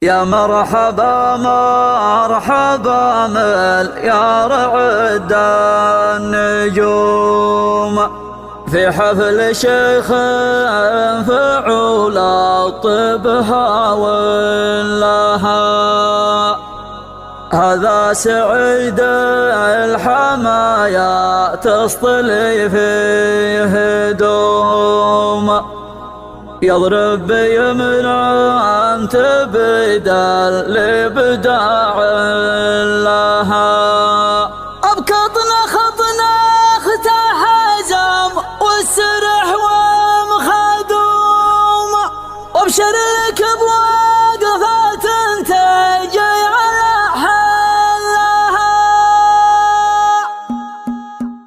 يا مرحبا مرحبا مليار عد النجوم في حفل شيخ فعول طبها ولها. هذا سعيد الحمايا تسطلي فيه دوم، يضرب بيمنا تبدل لابداع لها. ابكطنا خطنا اختحزم والسرح ومخدوم، وابشر لك بوقفات تجي على حلها.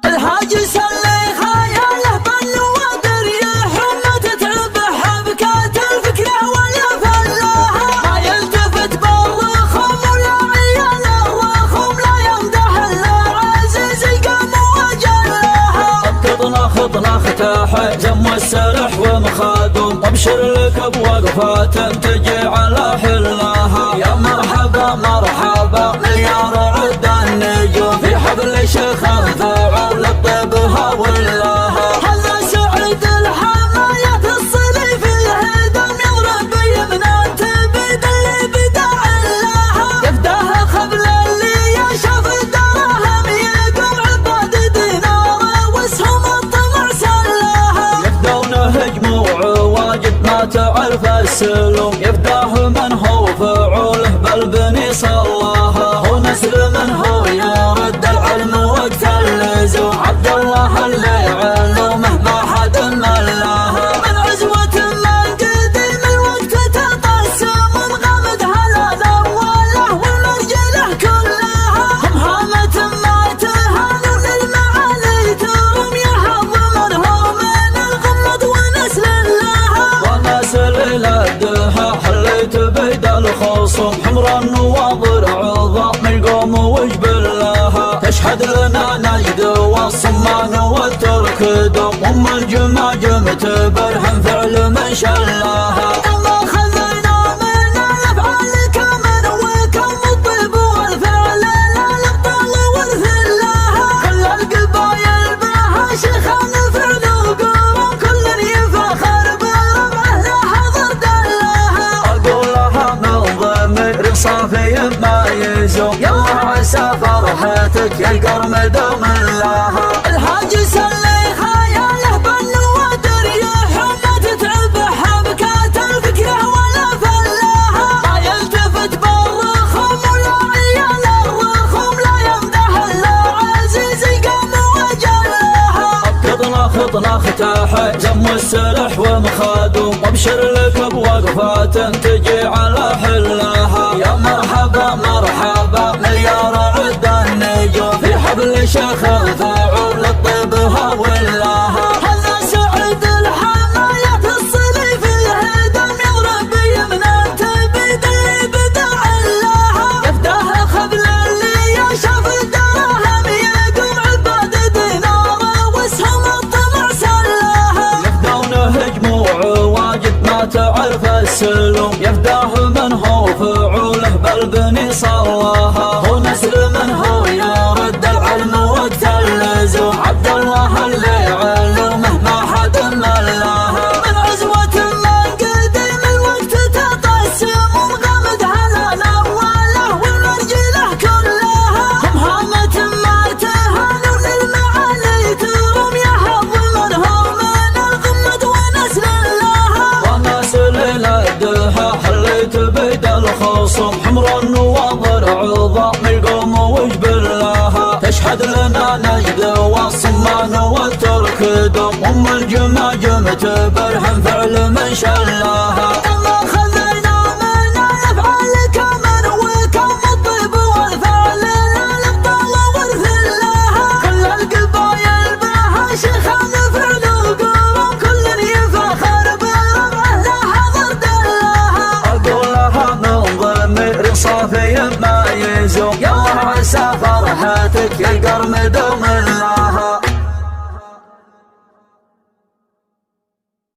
الحاج سلي خياله بالنوادر يحمى تتعب حبكات الفكره ولا فلاها. ما يلتفت بالرخم ولا عيال الرخم، لا يمدح الا عزيز قام وجلها. ابكطنا خطنا اختحزم والسرح ومخدوم، وابشر لك بوقفات تجي على حلها. يا مرحبا مرحبا مليار عد النجوم في حفل شيخ فعول طبها ولها. هذا سعيد الحمايا تصلي في الهدم، يضرب بيمنا تبدل بداع لها. يفداها خبل اللي يشاف الدراهم، يقوم عباد دينار واسهم الطمع سلاها. يفدون هجموا عواجد ما تعرف السلوم، يفداه من هو فعوله بالبني صلاها. هو نسل من هو يرد العلم وقت اللزوم، عبد الله اللي علومه ما حد ملاها. من عزوة من قديم الوقت تقسم، غامد هلاله وله والمرجله كلها. هم هامة ما تهانوا للمعالي ترم، يحظ منهم من الغمد ونسل لها. ونسل لدها حليت بيد الخصوم، حمر النواظر عظام القوم وجبل لها. تشهد لنا نجد والصمان والترك دوم، ام الجماجم تبرهن فعل من شلاها. الله خذنا من الافعال كمن وكم الطيب والفعل للابطال والفلاها. كل القبايل بها شيخان فعل وقوم، كل يفخر بربعه لا حضر دلها. اقول لها من ضمير صافي ما يزوم، يلا عسى فرحتك يا القرم دوم لها. الحاج سلي خياله بالنوادر يحمى تتعب حبكات الفكره ولا فلاها. ما يلتفت بالرخم ولا عيال الرخم، لا يمدح الا عزيز قام وجلها. ابكطنا خطنا اختحزم والسرح ومخدوم، وابشر لك بوقفات تجي على حلها. يا مرحبا مرحبا مليار عد النجوم في حفل شيخ فعول طبها ولها. هذا سعيد الحمايا تصلي في الهدم، يضرب بيمنا تبدل بداع لها. يفداها خبل اللي يشاف الدراهم، يقوم عباد دينار واسهم الطمع سلاها. يفدون هجموا عواجد ما تعرف السلوم، يفداه من هو فعوله بالبني صلاها. هو نسل من هو يرد العلم وقت اللزوم، عبد الله اللي علومه ما حد ملاها. من عزوة من قديم الوقت تقسم، غامد هلاله وله والمرجله كلها. هم هامة ما تهانوا للمعالي ترم، يحظ منهم من الغمد ونسل لها. ونسل لدها حليت بيد الخصوم، حمر النواظر عظام القوم وجبل لها. تشهد لنا نجد والصمان والترك دوم، ام الجماجم تبرهن فعل من شلاها. الله خذنا من الافعال كمن وكم الطيب والفعل للابطال والفلاها. كل القبايل بها شيخان فعل وقوم، كل يفخر بربعه لا حضر دلها. اقول لها من ضمير صافي ما يزوم، يلا عسى فرحتك يا القرم دوم لها.